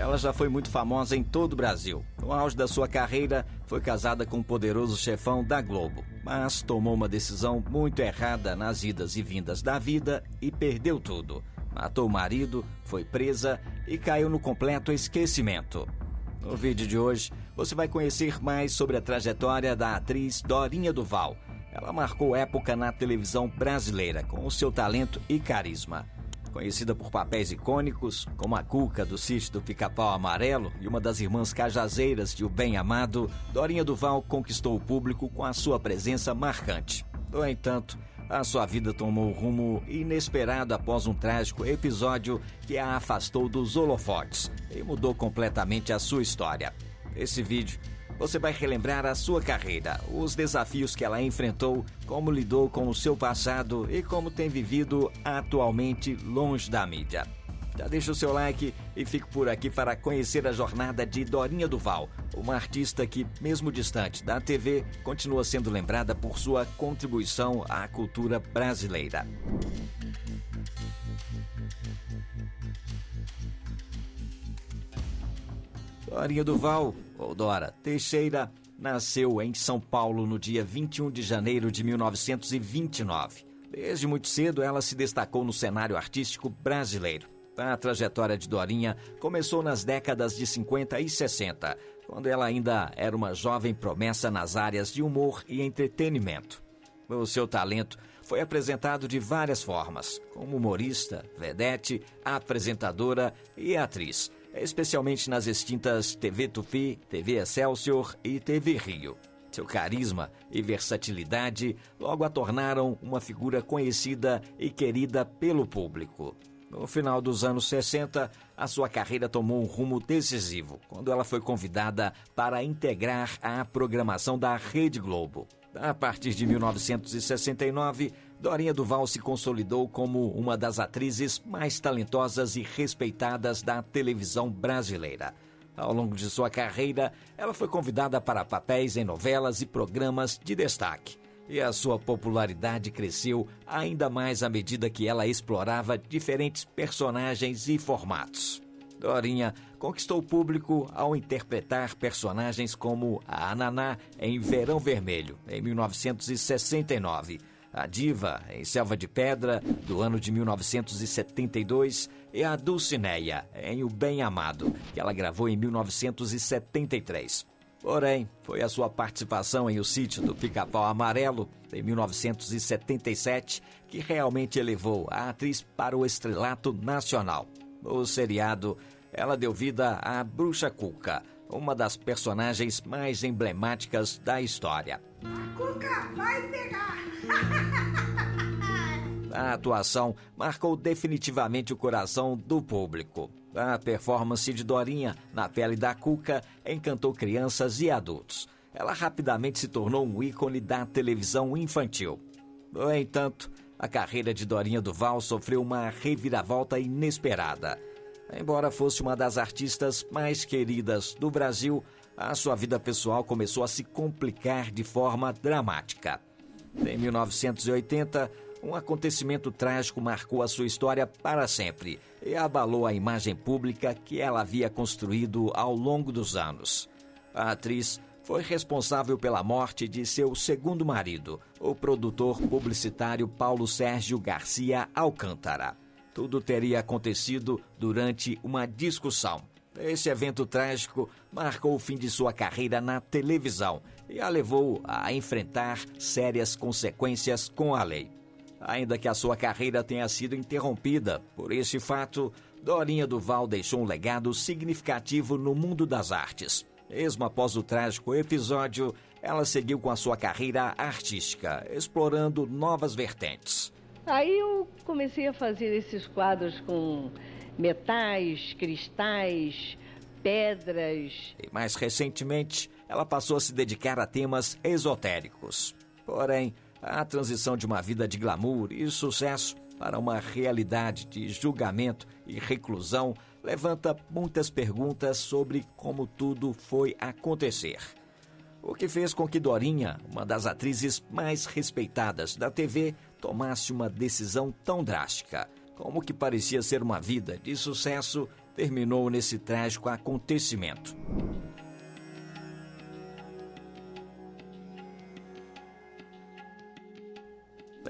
ela já foi muito famosa em todo o Brasil. No auge da sua carreira, foi casada com um poderoso chefão da Globo, mas tomou uma decisão muito errada nas idas e vindas da vida e perdeu tudo. Matou o marido, foi presa e caiu no completo esquecimento. No vídeo de hoje, você vai conhecer mais sobre a trajetória da atriz Dorinha Duval. Ela marcou época na televisão brasileira com o seu talento e carisma. Conhecida por papéis icônicos, como a Cuca do Sítio do Pica-Pau Amarelo e uma das irmãs cajazeiras de O Bem Amado, Dorinha Duval conquistou o público com a sua presença marcante. No entanto, a sua vida tomou um rumo inesperado após um trágico episódio que a afastou dos holofotes e mudou completamente a sua história. Nesse vídeo, você vai relembrar a sua carreira, os desafios que ela enfrentou, como lidou com o seu passado e como tem vivido atualmente longe da mídia. Já deixa o seu like e fique por aqui para conhecer a jornada de Dorinha Duval, uma artista que, mesmo distante da TV, continua sendo lembrada por sua contribuição à cultura brasileira. Dorinha Duval, ou Dora Teixeira, nasceu em São Paulo no dia 21 de janeiro de 1929. Desde muito cedo, ela se destacou no cenário artístico brasileiro. A trajetória de Dorinha começou nas décadas de 50 e 60, quando ela ainda era uma jovem promessa nas áreas de humor e entretenimento. O seu talento foi apresentado de várias formas, como humorista, vedete, apresentadora e atriz, especialmente nas extintas TV Tupi, TV Excelsior e TV Rio. Seu carisma e versatilidade logo a tornaram uma figura conhecida e querida pelo público. No final dos anos 60, a sua carreira tomou um rumo decisivo, quando ela foi convidada para integrar a programação da Rede Globo. A partir de 1969, Dorinha Duval se consolidou como uma das atrizes mais talentosas e respeitadas da televisão brasileira. Ao longo de sua carreira, ela foi convidada para papéis em novelas e programas de destaque. E a sua popularidade cresceu ainda mais à medida que ela explorava diferentes personagens e formatos. Dorinha conquistou o público ao interpretar personagens como a Ananá em Verão Vermelho, em 1969, a Diva em Selva de Pedra, do ano de 1972, e a Dulcineia em O Bem Amado, que ela gravou em 1973. Porém, foi a sua participação em O Sítio do Pica-Pau Amarelo, em 1977, que realmente elevou a atriz para o estrelato nacional. No seriado, ela deu vida à Bruxa Cuca, uma das personagens mais emblemáticas da história. A Cuca vai pegar! A atuação marcou definitivamente o coração do público. A performance de Dorinha na pele da Cuca encantou crianças e adultos. Ela rapidamente se tornou um ícone da televisão infantil. No entanto, a carreira de Dorinha Duval sofreu uma reviravolta inesperada. Embora fosse uma das artistas mais queridas do Brasil, a sua vida pessoal começou a se complicar de forma dramática. Em 1980, um acontecimento trágico marcou a sua história para sempre e abalou a imagem pública que ela havia construído ao longo dos anos. A atriz foi responsável pela morte de seu segundo marido, o produtor publicitário Paulo Sérgio Garcia Alcântara. Tudo teria acontecido durante uma discussão. Esse evento trágico marcou o fim de sua carreira na televisão e a levou a enfrentar sérias consequências com a lei. Ainda que a sua carreira tenha sido interrompida por esse fato, Dorinha Duval deixou um legado significativo no mundo das artes. Mesmo após o trágico episódio, ela seguiu com a sua carreira artística, explorando novas vertentes. Aí eu comecei a fazer esses quadros com metais, cristais, pedras. E mais recentemente, ela passou a se dedicar a temas esotéricos. Porém, a transição de uma vida de glamour e sucesso para uma realidade de julgamento e reclusão levanta muitas perguntas sobre como tudo foi acontecer. O que fez com que Dorinha, uma das atrizes mais respeitadas da TV, tomasse uma decisão tão drástica. Como que parecia ser uma vida de sucesso, terminou nesse trágico acontecimento.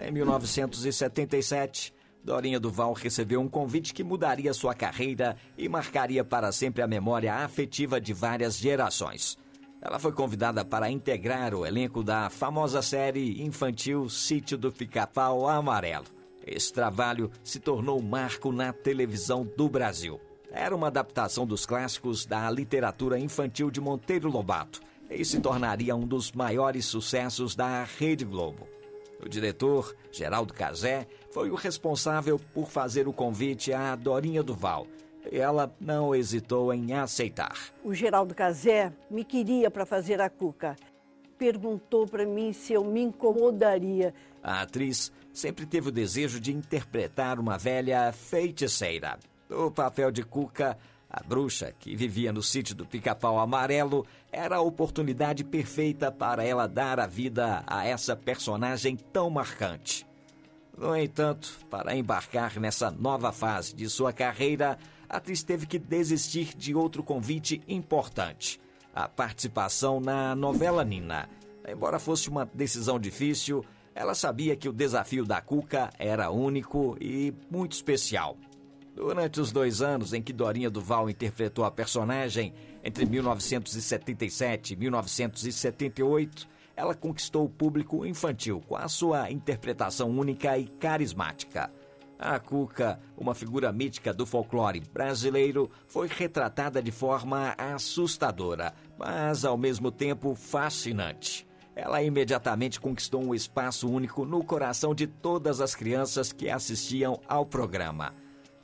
Em 1977, Dorinha Duval recebeu um convite que mudaria sua carreira e marcaria para sempre a memória afetiva de várias gerações. Ela foi convidada para integrar o elenco da famosa série infantil Sítio do Pica-Pau Amarelo. Esse trabalho se tornou um marco na televisão do Brasil. Era uma adaptação dos clássicos da literatura infantil de Monteiro Lobato e se tornaria um dos maiores sucessos da Rede Globo. O diretor, Geraldo Cazé, foi o responsável por fazer o convite a Dorinha Duval. E ela não hesitou em aceitar. O Geraldo Cazé me queria para fazer a Cuca. Perguntou para mim se eu me incomodaria. A atriz sempre teve o desejo de interpretar uma velha feiticeira. O papel de Cuca, a bruxa que vivia no sítio do Pica-Pau Amarelo, era a oportunidade perfeita para ela dar a vida a essa personagem tão marcante. No entanto, para embarcar nessa nova fase de sua carreira, a atriz teve que desistir de outro convite importante: a participação na novela Nina. Embora fosse uma decisão difícil, ela sabia que o desafio da Cuca era único e muito especial. Durante os 2 anos em que Dorinha Duval interpretou a personagem, entre 1977 e 1978, ela conquistou o público infantil com a sua interpretação única e carismática. A Cuca, uma figura mítica do folclore brasileiro, foi retratada de forma assustadora, mas ao mesmo tempo fascinante. Ela imediatamente conquistou um espaço único no coração de todas as crianças que assistiam ao programa.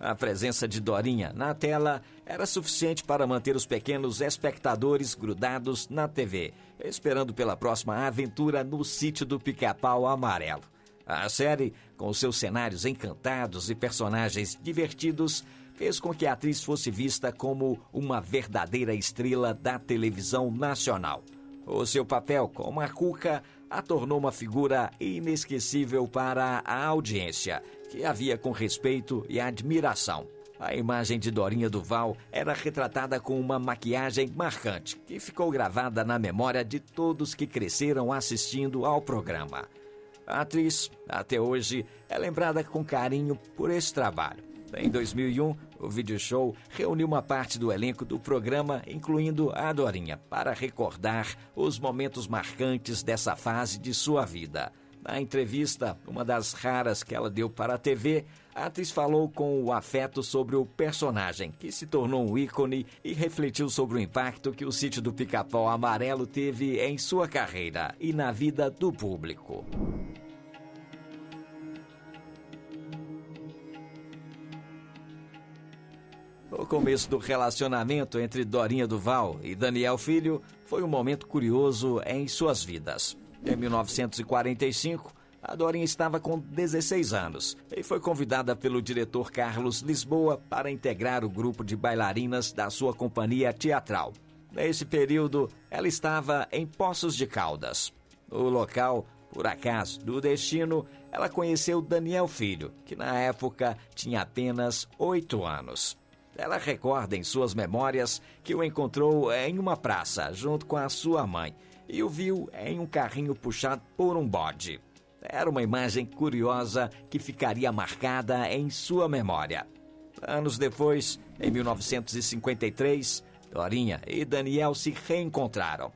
A presença de Dorinha na tela era suficiente para manter os pequenos espectadores grudados na TV, esperando pela próxima aventura no Sítio do Pica-Pau Amarelo. A série, com seus cenários encantados e personagens divertidos, fez com que a atriz fosse vista como uma verdadeira estrela da televisão nacional. O seu papel como a Cuca a tornou uma figura inesquecível para a audiência, que a via com respeito e admiração. A imagem de Dorinha Duval era retratada com uma maquiagem marcante, que ficou gravada na memória de todos que cresceram assistindo ao programa. A atriz, até hoje, é lembrada com carinho por esse trabalho. Em 2001, o video show reuniu uma parte do elenco do programa, incluindo a Dorinha, para recordar os momentos marcantes dessa fase de sua vida. Na entrevista, uma das raras que ela deu para a TV, a atriz falou com o afeto sobre o personagem, que se tornou um ícone, e refletiu sobre o impacto que o Sítio do Pica-Pau Amarelo teve em sua carreira e na vida do público. O começo do relacionamento entre Dorinha Duval e Daniel Filho foi um momento curioso em suas vidas. Em 1945, a Dorinha estava com 16 anos e foi convidada pelo diretor Carlos Lisboa para integrar o grupo de bailarinas da sua companhia teatral. Nesse período, ela estava em Poços de Caldas. No local, por acaso do destino, ela conheceu Daniel Filho, que na época tinha apenas 8 anos. Ela recorda em suas memórias que o encontrou em uma praça junto com a sua mãe e o viu em um carrinho puxado por um bode. Era uma imagem curiosa que ficaria marcada em sua memória. Anos depois, em 1953, Dorinha e Daniel se reencontraram.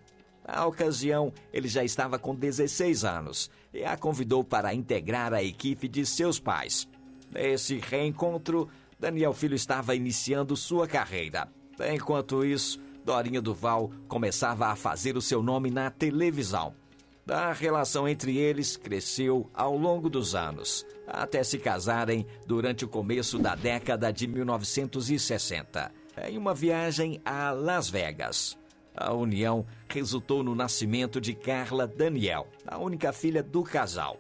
Na ocasião, ele já estava com 16 anos e a convidou para integrar a equipe de seus pais. Nesse reencontro, Daniel Filho estava iniciando sua carreira. Enquanto isso, Dorinha Duval começava a fazer o seu nome na televisão. A relação entre eles cresceu ao longo dos anos, até se casarem durante o começo da década de 1960, em uma viagem a Las Vegas. A união resultou no nascimento de Carla Daniel, a única filha do casal.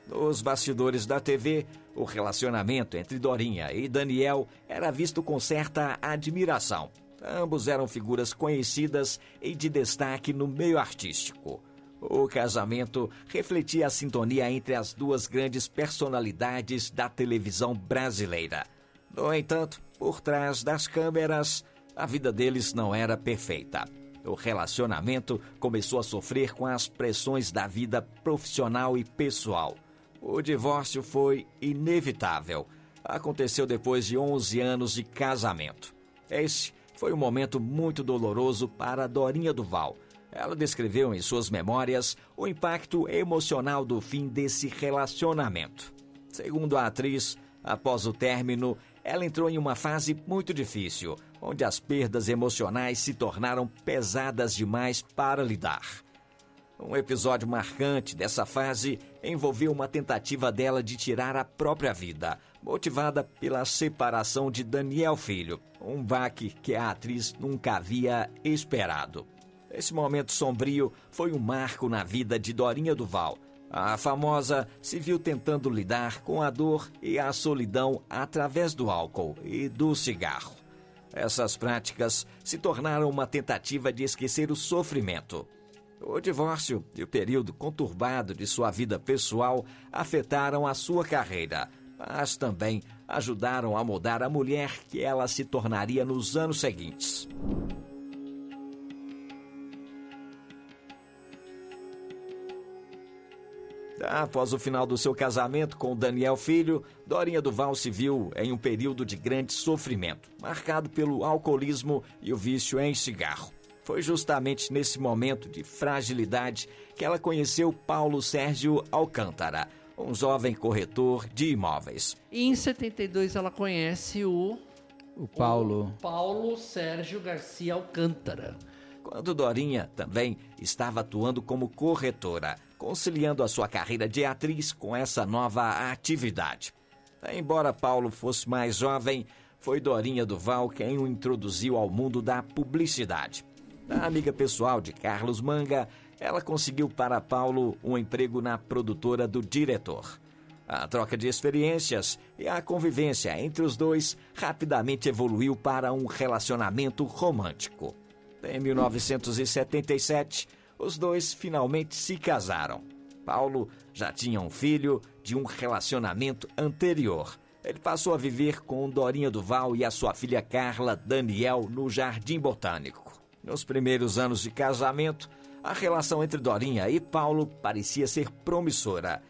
Nos bastidores da TV, o relacionamento entre Dorinha e Daniel era visto com certa admiração. Ambos eram figuras conhecidas e de destaque no meio artístico. O casamento refletia a sintonia entre as duas grandes personalidades da televisão brasileira. No entanto, por trás das câmeras, a vida deles não era perfeita. O relacionamento começou a sofrer com as pressões da vida profissional e pessoal. O divórcio foi inevitável. Aconteceu depois de 11 anos de casamento. Esse foi um momento muito doloroso para Dorinha Duval. Ela descreveu em suas memórias o impacto emocional do fim desse relacionamento. Segundo a atriz, após o término, ela entrou em uma fase muito difícil, onde as perdas emocionais se tornaram pesadas demais para lidar. Um episódio marcante dessa fase envolveu uma tentativa dela de tirar a própria vida, motivada pela separação de Daniel Filho, um baque que a atriz nunca havia esperado. Esse momento sombrio foi um marco na vida de Dorinha Duval. A famosa se viu tentando lidar com a dor e a solidão através do álcool e do cigarro. Essas práticas se tornaram uma tentativa de esquecer o sofrimento. O divórcio e o período conturbado de sua vida pessoal afetaram a sua carreira, mas também ajudaram a moldar a mulher que ela se tornaria nos anos seguintes. Após o final do seu casamento com Daniel Filho, Dorinha Duval se viu em um período de grande sofrimento, marcado pelo alcoolismo e o vício em cigarro. Foi justamente nesse momento de fragilidade que ela conheceu Paulo Sérgio Alcântara, um jovem corretor de imóveis. E em 72 ela conhece o Paulo Sérgio Garcia Alcântara. Quando Dorinha também estava atuando como corretora, conciliando a sua carreira de atriz com essa nova atividade. Embora Paulo fosse mais jovem, foi Dorinha Duval quem o introduziu ao mundo da publicidade. A amiga pessoal de Carlos Manga, ela conseguiu para Paulo um emprego na produtora do diretor. A troca de experiências e a convivência entre os dois rapidamente evoluiu para um relacionamento romântico. Em 1977, os dois finalmente se casaram. Paulo já tinha um filho de um relacionamento anterior. Ele passou a viver com Dorinha Duval e a sua filha Carla Daniel no Jardim Botânico. Nos primeiros anos de casamento, a relação entre Dorinha e Paulo parecia ser promissora.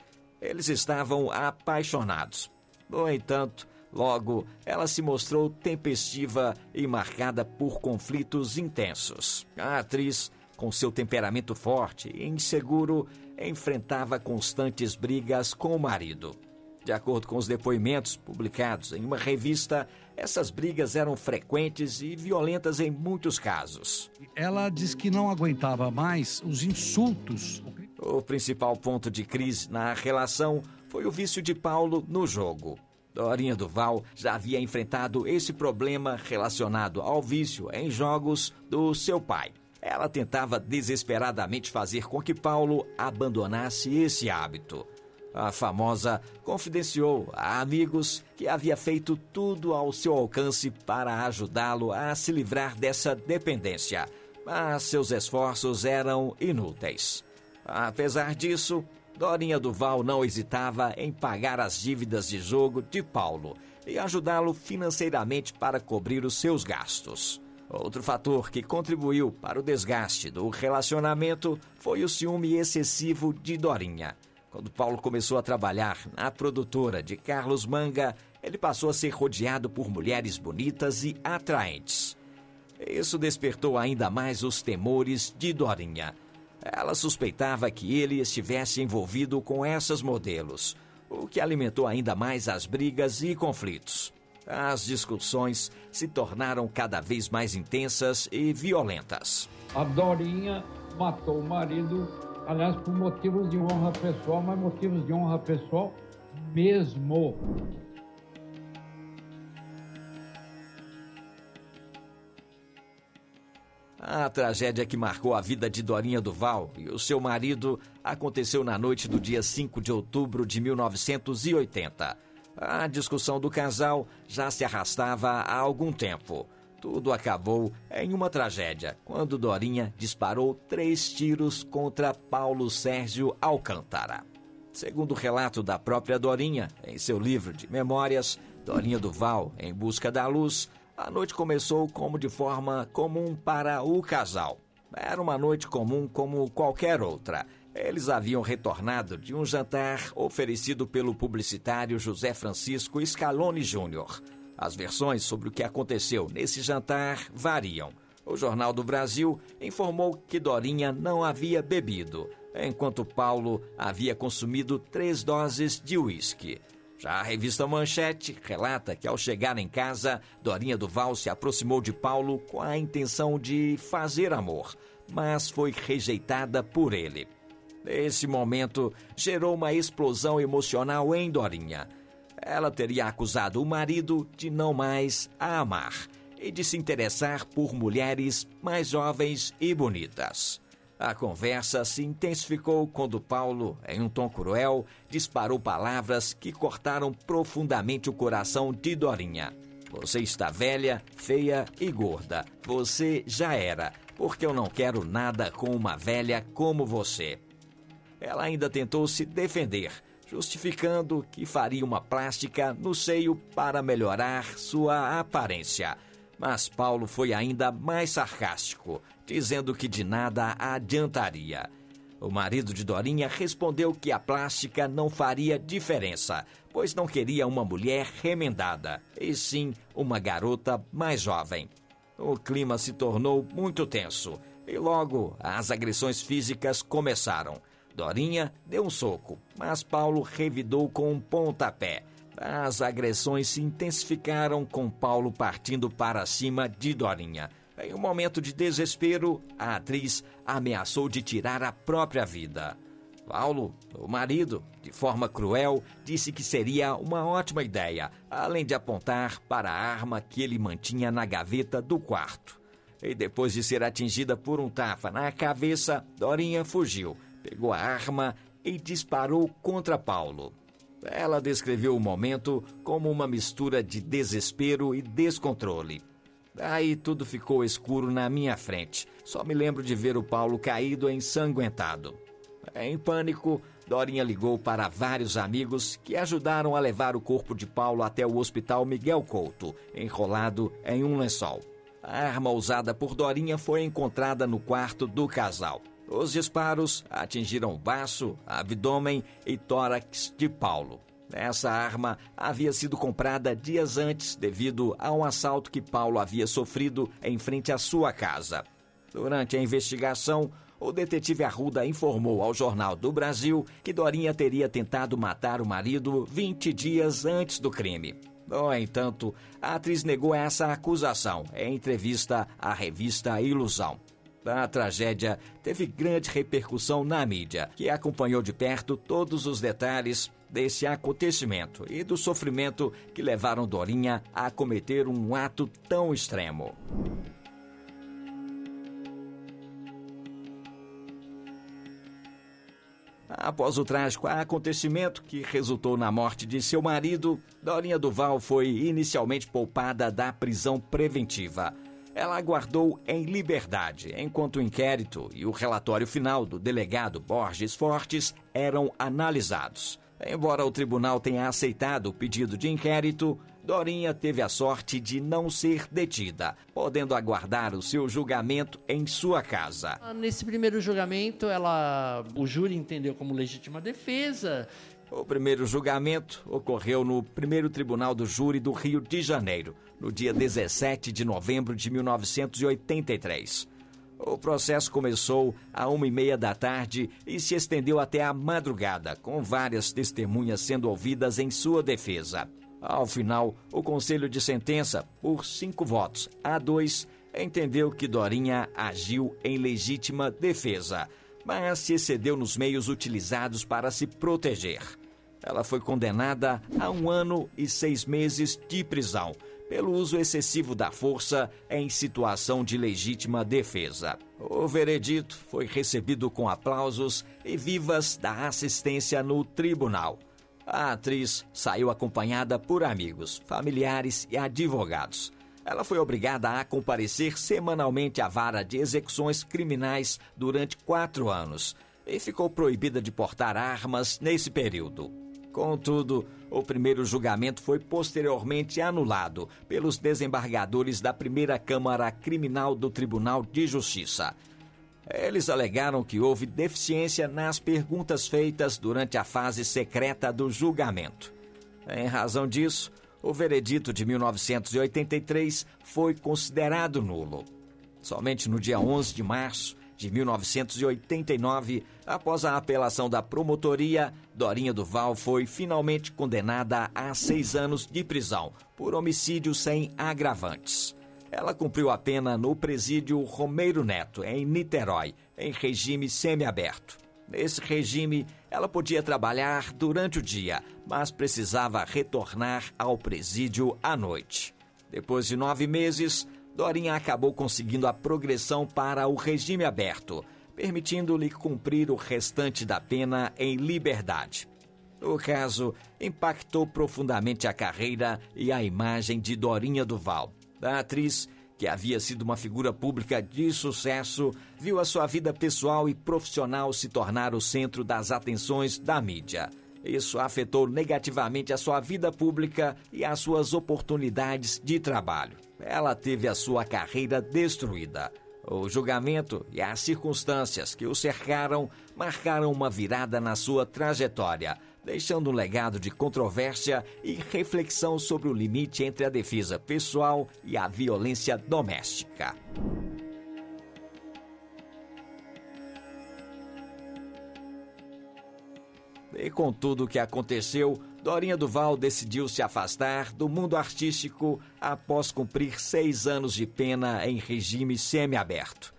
Eles estavam apaixonados. No entanto, logo ela se mostrou tempestiva e marcada por conflitos intensos. A atriz, com seu temperamento forte e inseguro, enfrentava constantes brigas com o marido. De acordo com os depoimentos publicados em uma revista, essas brigas eram frequentes e violentas em muitos casos. Ela diz que não aguentava mais os insultos. O principal ponto de crise na relação foi o vício de Paulo no jogo. Dorinha Duval já havia enfrentado esse problema relacionado ao vício em jogos do seu pai. Ela tentava desesperadamente fazer com que Paulo abandonasse esse hábito. A famosa confidenciou a amigos que havia feito tudo ao seu alcance para ajudá-lo a se livrar dessa dependência, mas seus esforços eram inúteis. Apesar disso, Dorinha Duval não hesitava em pagar as dívidas de jogo de Paulo e ajudá-lo financeiramente para cobrir os seus gastos. Outro fator que contribuiu para o desgaste do relacionamento foi o ciúme excessivo de Dorinha. Quando Paulo começou a trabalhar na produtora de Carlos Manga, ele passou a ser rodeado por mulheres bonitas e atraentes. Isso despertou ainda mais os temores de Dorinha. Ela suspeitava que ele estivesse envolvido com essas modelos, o que alimentou ainda mais as brigas e conflitos. As discussões se tornaram cada vez mais intensas e violentas. A Dorinha matou o marido, aliás, por motivos de honra pessoal, mas motivos de honra pessoal mesmo. A tragédia que marcou a vida de Dorinha Duval e o seu marido aconteceu na noite do dia 5 de outubro de 1980. A discussão do casal já se arrastava há algum tempo. Tudo acabou em uma tragédia, quando Dorinha disparou 3 tiros contra Paulo Sérgio Alcântara. Segundo o relato da própria Dorinha, em seu livro de memórias, Dorinha Duval, em busca da luz, a noite começou como de forma comum para o casal. Era uma noite comum como qualquer outra. Eles haviam retornado de um jantar oferecido pelo publicitário José Francisco Scaloni Júnior. As versões sobre o que aconteceu nesse jantar variam. O Jornal do Brasil informou que Dorinha não havia bebido, enquanto Paulo havia consumido 3 doses de uísque. Já a revista Manchete relata que, ao chegar em casa, Dorinha Duval se aproximou de Paulo com a intenção de fazer amor, mas foi rejeitada por ele. Esse momento gerou uma explosão emocional em Dorinha. Ela teria acusado o marido de não mais a amar e de se interessar por mulheres mais jovens e bonitas. A conversa se intensificou quando Paulo, em um tom cruel, disparou palavras que cortaram profundamente o coração de Dorinha. Você está velha, feia e gorda. Você já era, porque eu não quero nada com uma velha como você. Ela ainda tentou se defender, justificando que faria uma plástica no seio para melhorar sua aparência. Mas Paulo foi ainda mais sarcástico, dizendo que de nada adiantaria. O marido de Dorinha respondeu que a plástica não faria diferença, pois não queria uma mulher remendada, e sim uma garota mais jovem. O clima se tornou muito tenso, e logo as agressões físicas começaram. Dorinha deu um soco, mas Paulo revidou com um pontapé. As agressões se intensificaram, com Paulo partindo para cima de Dorinha. Em um momento de desespero, a atriz ameaçou de tirar a própria vida. Paulo, o marido, de forma cruel, disse que seria uma ótima ideia, além de apontar para a arma que ele mantinha na gaveta do quarto. E depois de ser atingida por um tapa na cabeça, Dorinha fugiu, pegou a arma e disparou contra Paulo. Ela descreveu o momento como uma mistura de desespero e descontrole. Aí tudo ficou escuro na minha frente. Só me lembro de ver o Paulo caído ensanguentado. Em pânico, Dorinha ligou para vários amigos que ajudaram a levar o corpo de Paulo até o Hospital Miguel Couto, enrolado em um lençol. A arma usada por Dorinha foi encontrada no quarto do casal. Os disparos atingiram o baço, abdômen e tórax de Paulo. Essa arma havia sido comprada dias antes devido a um assalto que Paulo havia sofrido em frente à sua casa. Durante a investigação, o detetive Arruda informou ao Jornal do Brasil que Dorinha teria tentado matar o marido 20 dias antes do crime. No entanto, a atriz negou essa acusação em entrevista à revista Ilusão. A tragédia teve grande repercussão na mídia, que acompanhou de perto todos os detalhes desse acontecimento e do sofrimento que levaram Dorinha a cometer um ato tão extremo. Após o trágico acontecimento que resultou na morte de seu marido, Dorinha Duval foi inicialmente poupada da prisão preventiva. Ela aguardou em liberdade, enquanto o inquérito e o relatório final do delegado Borges Fortes eram analisados. Embora o tribunal tenha aceitado o pedido de inquérito, Dorinha teve a sorte de não ser detida, podendo aguardar o seu julgamento em sua casa. Nesse primeiro julgamento, o júri entendeu como legítima defesa. O primeiro julgamento ocorreu no primeiro Tribunal do Júri do Rio de Janeiro, no dia 17 de novembro de 1983. O processo começou às 1h30 da tarde e se estendeu até a madrugada, com várias testemunhas sendo ouvidas em sua defesa. Ao final, o Conselho de Sentença, por 5 votos a 2, entendeu que Dorinha agiu em legítima defesa, mas se excedeu nos meios utilizados para se proteger. Ela foi condenada a 1 ano e 6 meses de prisão pelo uso excessivo da força em situação de legítima defesa. O veredito foi recebido com aplausos e vivas da assistência no tribunal. A atriz saiu acompanhada por amigos, familiares e advogados. Ela foi obrigada a comparecer semanalmente à vara de execuções criminais durante 4 anos e ficou proibida de portar armas nesse período. Contudo, o primeiro julgamento foi posteriormente anulado pelos desembargadores da primeira Câmara Criminal do Tribunal de Justiça. Eles alegaram que houve deficiência nas perguntas feitas durante a fase secreta do julgamento. Em razão disso, o veredito de 1983 foi considerado nulo. Somente no dia 11 de março de 1989, após a apelação da promotoria, Dorinha Duval foi finalmente condenada a 6 anos de prisão por homicídio sem agravantes. Ela cumpriu a pena no presídio Romeiro Neto, em Niterói, em regime semiaberto. Nesse regime, ela podia trabalhar durante o dia, mas precisava retornar ao presídio à noite. Depois de 9 meses, Dorinha acabou conseguindo a progressão para o regime aberto, permitindo-lhe cumprir o restante da pena em liberdade. O caso impactou profundamente a carreira e a imagem de Dorinha Duval. A atriz, que havia sido uma figura pública de sucesso, viu a sua vida pessoal e profissional se tornar o centro das atenções da mídia. Isso afetou negativamente a sua vida pública e as suas oportunidades de trabalho. Ela teve a sua carreira destruída. O julgamento e as circunstâncias que o cercaram marcaram uma virada na sua trajetória, deixando um legado de controvérsia e reflexão sobre o limite entre a defesa pessoal e a violência doméstica. E com tudo o que aconteceu, Dorinha Duval decidiu se afastar do mundo artístico após cumprir 6 anos de pena em regime semiaberto.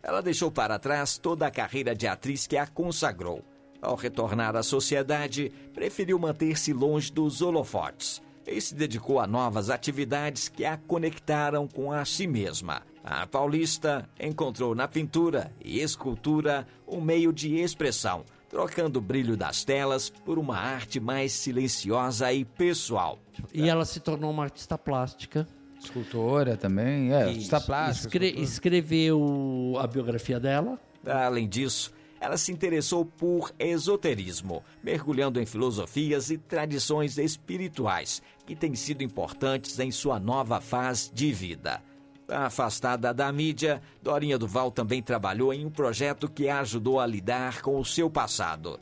Ela deixou para trás toda a carreira de atriz que a consagrou. Ao retornar à sociedade, preferiu manter-se longe dos holofotes e se dedicou a novas atividades que a conectaram com a si mesma. A paulista encontrou na pintura e escultura um meio de expressão, trocando o brilho das telas por uma arte mais silenciosa e pessoal. E ela se tornou uma artista plástica. Escultora também, artista plástica. Escreveu a biografia dela. Além disso, ela se interessou por esoterismo, mergulhando em filosofias e tradições espirituais que têm sido importantes em sua nova fase de vida. Afastada da mídia, Dorinha Duval também trabalhou em um projeto que a ajudou a lidar com o seu passado.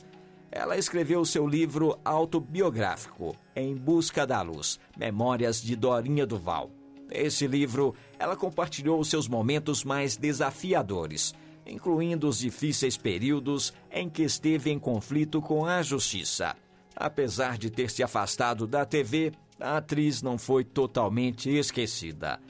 Ela escreveu seu livro autobiográfico, Em Busca da Luz, Memórias de Dorinha Duval. Nesse livro, ela compartilhou seus momentos mais desafiadores, incluindo os difíceis períodos em que esteve em conflito com a justiça. Apesar de ter se afastado da TV, a atriz não foi totalmente esquecida.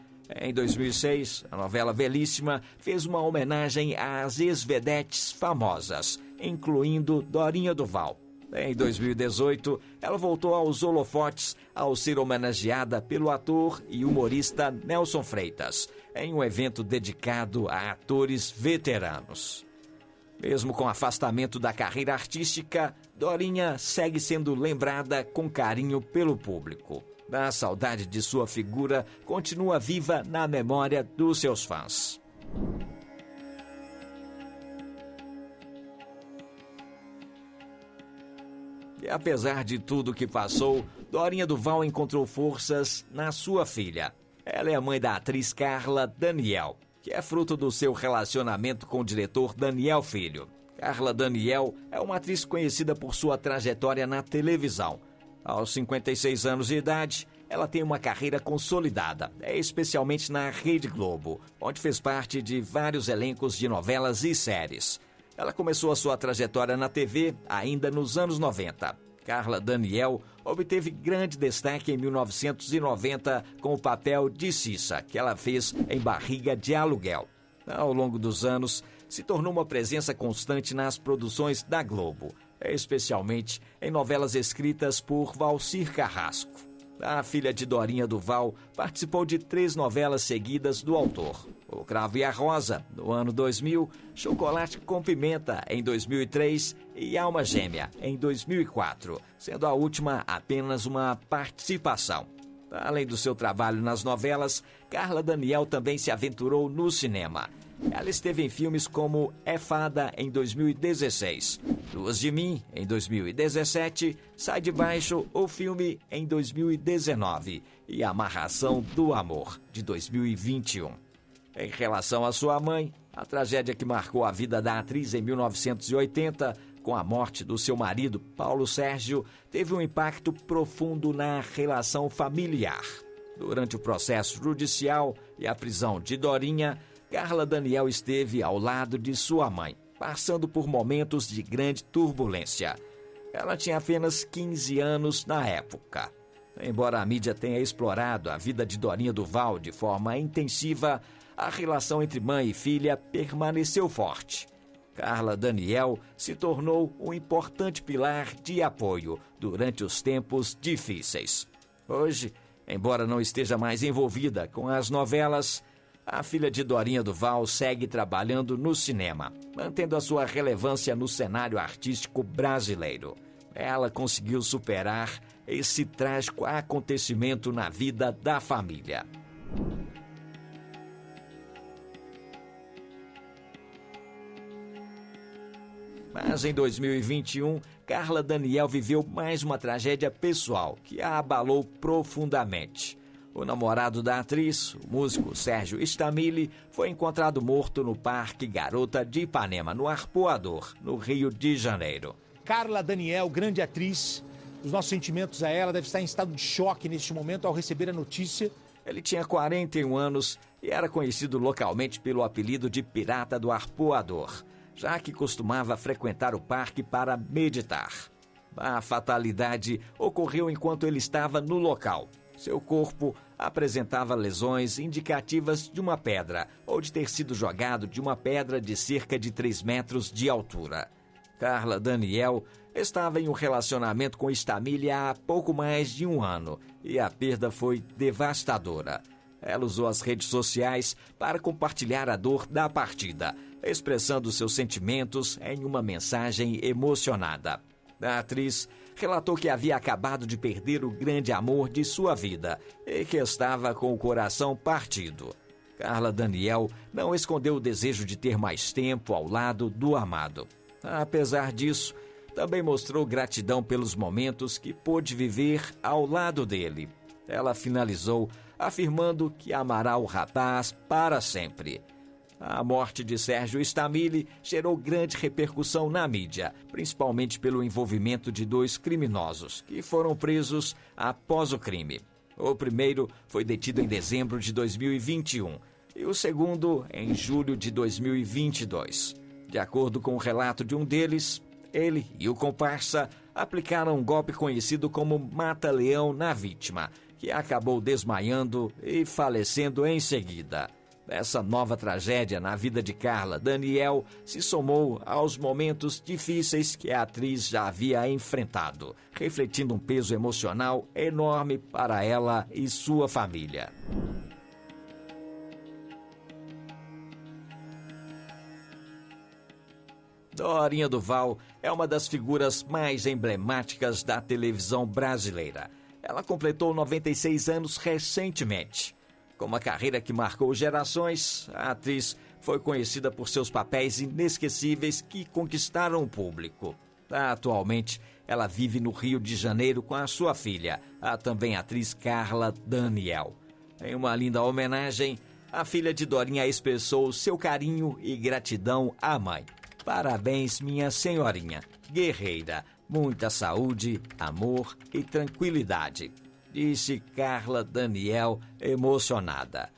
Em 2006, a novela Velíssima fez uma homenagem às ex-vedetes famosas, incluindo Dorinha Duval. Em 2018, ela voltou aos holofotes ao ser homenageada pelo ator e humorista Nelson Freitas, em um evento dedicado a atores veteranos. Mesmo com afastamento da carreira artística, Dorinha segue sendo lembrada com carinho pelo público. A saudade de sua figura continua viva na memória dos seus fãs. E apesar de tudo que passou, Dorinha Duval encontrou forças na sua filha. Ela é a mãe da atriz Carla Daniel, que é fruto do seu relacionamento com o diretor Daniel Filho. Carla Daniel é uma atriz conhecida por sua trajetória na televisão. Aos 56 anos de idade, ela tem uma carreira consolidada, especialmente na Rede Globo, onde fez parte de vários elencos de novelas e séries. Ela começou a sua trajetória na TV ainda nos anos 90. Carla Daniel obteve grande destaque em 1990 com o papel de Cissa, que ela fez em Barriga de Aluguel. Ao longo dos anos, se tornou uma presença constante nas produções da Globo, especialmente em novelas escritas por Valcir Carrasco. A filha de Dorinha Duval participou de 3 novelas seguidas do autor: O Cravo e a Rosa, no ano 2000, Chocolate com Pimenta, em 2003 e Alma Gêmea, em 2004, sendo a última apenas uma participação. Além do seu trabalho nas novelas, Carla Daniel também se aventurou no cinema. ela esteve em filmes como É Fada, em 2016, Duas de Mim, em 2017, Sai de Baixo, o filme, em 2019 e Amarração do Amor, de 2021. Em relação à sua mãe, a tragédia que marcou a vida da atriz em 1980, com a morte do seu marido, Paulo Sérgio, teve um impacto profundo na relação familiar. Durante o processo judicial e a prisão de Dorinha, Carla Daniel esteve ao lado de sua mãe, passando por momentos de grande turbulência. Ela tinha apenas 15 anos na época. Embora a mídia tenha explorado a vida de Dorinha Duval de forma intensiva, a relação entre mãe e filha permaneceu forte. Carla Daniel se tornou um importante pilar de apoio durante os tempos difíceis. Hoje, embora não esteja mais envolvida com as novelas, a filha de Dorinha Duval segue trabalhando no cinema, mantendo a sua relevância no cenário artístico brasileiro. Ela conseguiu superar esse trágico acontecimento na vida da família. Mas em 2021, Carla Daniel viveu mais uma tragédia pessoal que a abalou profundamente. O namorado da atriz, o músico Sérgio Stamili, foi encontrado morto no Parque Garota de Ipanema, no Arpoador, no Rio de Janeiro. Carla Daniel, grande atriz, os nossos sentimentos a ela, deve estar em estado de choque neste momento ao receber a notícia. Ele tinha 41 anos e era conhecido localmente pelo apelido de Pirata do Arpoador, já que costumava frequentar o parque para meditar. A fatalidade ocorreu enquanto ele estava no local. Seu corpo apresentava lesões indicativas de uma pedra ou de ter sido jogado de uma pedra de cerca de 3 metros de altura. Carla Daniel estava em um relacionamento com Stamili há pouco mais de 1 ano e a perda foi devastadora. Ela usou as redes sociais para compartilhar a dor da partida, expressando seus sentimentos em uma mensagem emocionada. A atriz relatou que havia acabado de perder o grande amor de sua vida e que estava com o coração partido. Carla Daniel não escondeu o desejo de ter mais tempo ao lado do amado. Apesar disso, também mostrou gratidão pelos momentos que pôde viver ao lado dele. Ela finalizou afirmando que amará o rapaz para sempre. A morte de Sérgio Stamili gerou grande repercussão na mídia, principalmente pelo envolvimento de 2 criminosos, que foram presos após o crime. O primeiro foi detido em dezembro de 2021 e o segundo em julho de 2022. De acordo com o relato de um deles, ele e o comparsa aplicaram um golpe conhecido como mata-leão na vítima, que acabou desmaiando e falecendo em seguida. Essa nova tragédia na vida de Carla Daniel se somou aos momentos difíceis que a atriz já havia enfrentado, refletindo um peso emocional enorme para ela e sua família. Dorinha Duval é uma das figuras mais emblemáticas da televisão brasileira. Ela completou 96 anos recentemente. Com uma carreira que marcou gerações, a atriz foi conhecida por seus papéis inesquecíveis que conquistaram o público. Atualmente, ela vive no Rio de Janeiro com a sua filha, a também atriz Carla Daniel. Em uma linda homenagem, a filha de Dorinha expressou seu carinho e gratidão à mãe. Parabéns, minha senhorinha, guerreira, muita saúde, amor e tranquilidade, disse Carla Daniel, emocionada.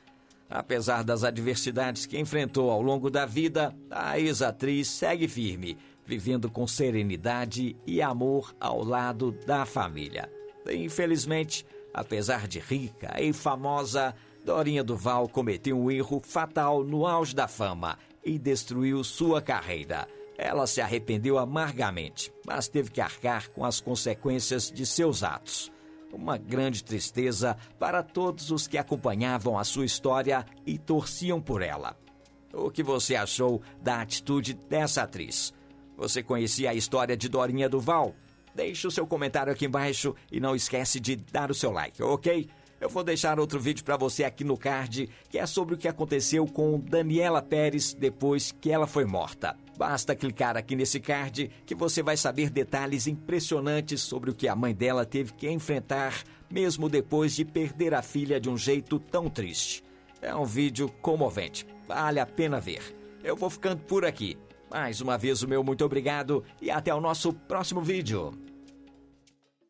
Apesar das adversidades que enfrentou ao longo da vida, a ex-atriz segue firme, vivendo com serenidade e amor ao lado da família. Infelizmente, apesar de rica e famosa, Dorinha Duval cometeu um erro fatal no auge da fama e destruiu sua carreira. Ela se arrependeu amargamente, mas teve que arcar com as consequências de seus atos. Uma grande tristeza para todos os que acompanhavam a sua história e torciam por ela. O que você achou da atitude dessa atriz? Você conhecia a história de Dorinha Duval? Deixe o seu comentário aqui embaixo e não esquece de dar o seu like, ok? Eu vou deixar outro vídeo para você aqui no card, que é sobre o que aconteceu com Daniela Pérez depois que ela foi morta. Basta clicar aqui nesse card que você vai saber detalhes impressionantes sobre o que a mãe dela teve que enfrentar, mesmo depois de perder a filha de um jeito tão triste. É um vídeo comovente, vale a pena ver. Eu vou ficando por aqui. Mais uma vez o meu muito obrigado e até o nosso próximo vídeo.